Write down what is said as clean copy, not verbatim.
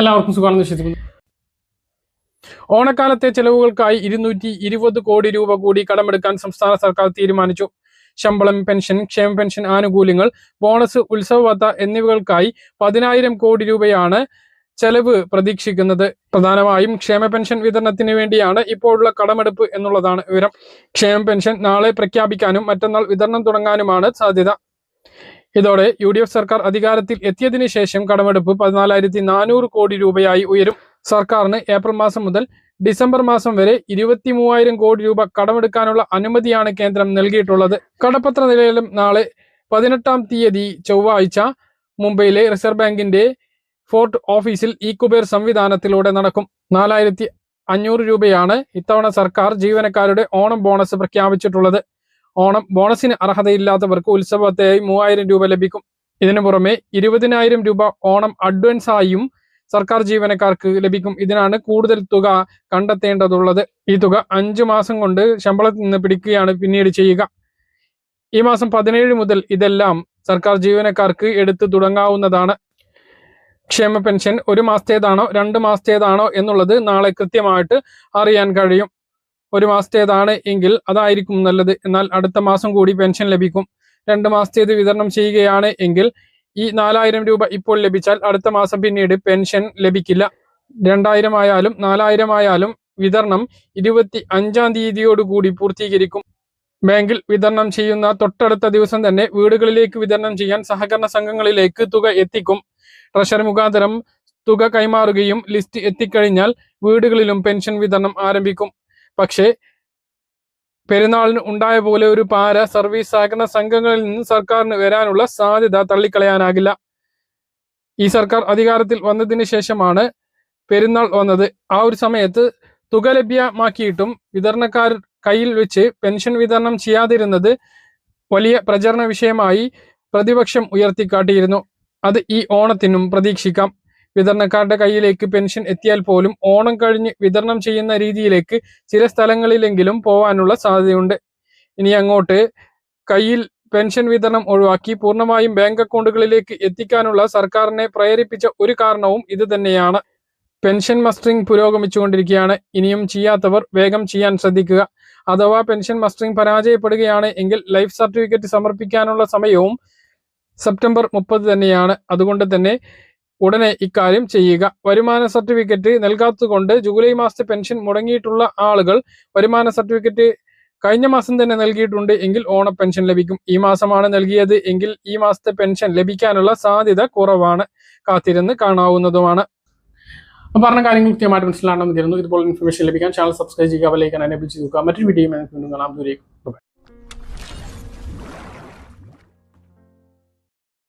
എല്ലാവർക്കും സുഖമാണെന്ന് വിശ്വസിക്കുന്നു. ഓണക്കാലത്തെ ചെലവുകൾക്കായി 220 കോടി രൂപ കൂടി കടമെടുക്കാൻ സംസ്ഥാന സർക്കാർ തീരുമാനിച്ചു. ശമ്പളം, പെൻഷൻ, ക്ഷേമ പെൻഷൻ ആനുകൂല്യങ്ങൾ, ബോണസ്, ഉത്സവബത്ത എന്നിവകൾക്കായി 10,000 കോടി രൂപയാണ് ചെലവ് പ്രതീക്ഷിക്കുന്നത്. പ്രധാനമായും ക്ഷേമ പെൻഷൻ വിതരണത്തിന് വേണ്ടിയാണ് ഇപ്പോഴുള്ള കടമെടുപ്പ് എന്നുള്ളതാണ് വിവരം. ക്ഷേമ പെൻഷൻ നാളെ പ്രഖ്യാപിക്കാനും മറ്റന്നാൾ വിതരണം തുടങ്ങാനുമാണ് സാധ്യത. ഇതോടെ UDF സർക്കാർ അധികാരത്തിൽ എത്തിയതിനു ശേഷം കടമെടുപ്പ് 14,400 കോടി രൂപയായി ഉയരും. സർക്കാരിന് ഏപ്രിൽ മാസം മുതൽ ഡിസംബർ മാസം വരെ 23,000 കോടി രൂപ കടമെടുക്കാനുള്ള അനുമതിയാണ് കേന്ദ്രം നൽകിയിട്ടുള്ളത്. കടപ്പത്ര നിലയിലും നാളെ 18-ാം തീയതി ചൊവ്വാഴ്ച മുംബൈയിലെ റിസർവ് ബാങ്കിന്റെ ഫോർട്ട് ഓഫീസിൽ ഇ-കുബേർ സംവിധാനത്തിലൂടെ നടക്കും. 4,500 രൂപയാണ് ഇത്തവണ സർക്കാർ ജീവനക്കാരുടെ ഓണം ബോണസ് പ്രഖ്യാപിച്ചിട്ടുള്ളത്. ഓണം ബോണസിന് അർഹതയില്ലാത്തവർക്ക് ഉത്സവത്തെയായി 3,000 രൂപ ലഭിക്കും. ഇതിനു പുറമെ 20,000 രൂപ ഓണം അഡ്വാൻസായും സർക്കാർ ജീവനക്കാർക്ക് ലഭിക്കും. ഇതിനാണ് കൂടുതൽ തുക കണ്ടെത്തേണ്ടതുള്ളത്. ഈ തുക 5 മാസം കൊണ്ട് ശമ്പളത്തിൽ നിന്ന് പിടിക്കുകയാണ് പിന്നീട് ചെയ്യുക. ഈ മാസം 17 മുതൽ ഇതെല്ലാം സർക്കാർ ജീവനക്കാർക്ക് എടുത്തു തുടങ്ങാവുന്നതാണ്. ക്ഷേമ പെൻഷൻ 1 മാസത്തേതാണോ 2 മാസത്തേതാണോ എന്നുള്ളത് നാളെ കൃത്യമായിട്ട് അറിയാൻ കഴിയും. 1 മാസത്തേതാണ് എങ്കിൽ അതായിരിക്കും നല്ലത്. എന്നാൽ അടുത്ത മാസം കൂടി പെൻഷൻ ലഭിക്കും. 2 മാസത്തേത് വിതരണം ചെയ്യുകയാണ് എങ്കിൽ ഈ 4,000 രൂപ ഇപ്പോൾ ലഭിച്ചാൽ അടുത്ത മാസം പിന്നീട് പെൻഷൻ ലഭിക്കില്ല. 2,000 ആയാലും 4,000 ആയാലും വിതരണം 25-ാം തീയതിയോടുകൂടി പൂർത്തീകരിക്കും. ബാങ്കിൽ വിതരണം ചെയ്യുന്ന തൊട്ടടുത്ത ദിവസം തന്നെ വീടുകളിലേക്ക് വിതരണം ചെയ്യാൻ സഹകരണ സംഘങ്ങളിലേക്ക് തുക എത്തിക്കും. ട്രഷറി മുഖാന്തരം തുക കൈമാറുകയും ലിസ്റ്റ് എത്തിക്കഴിഞ്ഞാൽ വീടുകളിലും പെൻഷൻ വിതരണം ആരംഭിക്കും. പക്ഷേ പെരുന്നാളിന് ഉണ്ടായ പോലെ ഒരു പാര സർവീസ് സഹകരണ സംഘങ്ങളിൽ നിന്ന് സർക്കാരിന് വരാനുള്ള സാധ്യത തള്ളിക്കളയാനാകില്ല. ഈ സർക്കാർ അധികാരത്തിൽ വന്നതിന് ശേഷമാണ് പെരുന്നാൾ വന്നത്. ആ ഒരു സമയത്ത് തുക ലഭ്യമാക്കിയിട്ടും വിതരണക്കാർ കയ്യിൽ വെച്ച് പെൻഷൻ വിതരണം ചെയ്യാതിരുന്നത് വലിയ പ്രചരണ വിഷയമായി പ്രതിപക്ഷം ഉയർത്തിക്കാട്ടിയിരുന്നു. അത് ഈ ഓണത്തിനും പ്രതീക്ഷിക്കാം. വിതരണക്കാരുടെ കയ്യിലേക്ക് പെൻഷൻ എത്തിയാൽ പോലും ഓണം കഴിഞ്ഞ് വിതരണം ചെയ്യുന്ന രീതിയിലേക്ക് ചില സ്ഥലങ്ങളിലെങ്കിലും പോവാനുള്ള സാധ്യതയുണ്ട്. ഇനി അങ്ങോട്ട് കയ്യിൽ പെൻഷൻ വിതരണം ഒഴിവാക്കി പൂർണ്ണമായും ബാങ്ക് അക്കൗണ്ടുകളിലേക്ക് എത്തിക്കാനുള്ള സർക്കാരിനെ പ്രേരിപ്പിച്ച ഒരു കാരണവും ഇത് തന്നെയാണ്. പെൻഷൻ മസ്റ്ററിംഗ് പുരോഗമിച്ചുകൊണ്ടിരിക്കുകയാണ്. ഇനിയും ചെയ്യാത്തവർ വേഗം ചെയ്യാൻ ശ്രദ്ധിക്കുക. അഥവാ പെൻഷൻ മസ്റ്ററിംഗ് പരാജയപ്പെടുകയാണ് എങ്കിൽ ലൈഫ് സർട്ടിഫിക്കറ്റ് സമർപ്പിക്കാനുള്ള സമയവും സെപ്റ്റംബർ 30 തന്നെയാണ്. അതുകൊണ്ട് തന്നെ ഉടനെ ഇക്കാര്യം ചെയ്യുക. വരുമാന സർട്ടിഫിക്കറ്റ് നൽകാത്തതുകൊണ്ട് ജൂലൈ മാസത്തെ പെൻഷൻ മുടങ്ങിയിട്ടുള്ള ആളുകൾ വരുമാന സർട്ടിഫിക്കറ്റ് കഴിഞ്ഞ മാസം തന്നെ നൽകിയിട്ടുണ്ട് എങ്കിൽ ഓണ പെൻഷൻ ലഭിക്കും. ഈ മാസമാണ് നൽകിയത് എങ്കിൽ ഈ മാസത്തെ പെൻഷൻ ലഭിക്കാനുള്ള സാധ്യത കുറവാണ്. കാത്തിരുന്ന് കാണാവുന്നതുമാണ്. പറഞ്ഞ കാര്യങ്ങൾ കൃത്യമായിട്ട് മനസ്സിലാണെന്ന് കരുതുന്നു. ഇതുപോലെ ഇൻഫർമേഷൻ ലഭിക്കാൻ ചാനൽ സബ്സ്ക്രൈബ് ചെയ്യുക, ബെൽ ഐക്കൺ എനേബിൾ ചെയ്യുക. മറ്റൊരു വീഡിയോ വീണ്ടും കാണാം. ദൂരേക്കും.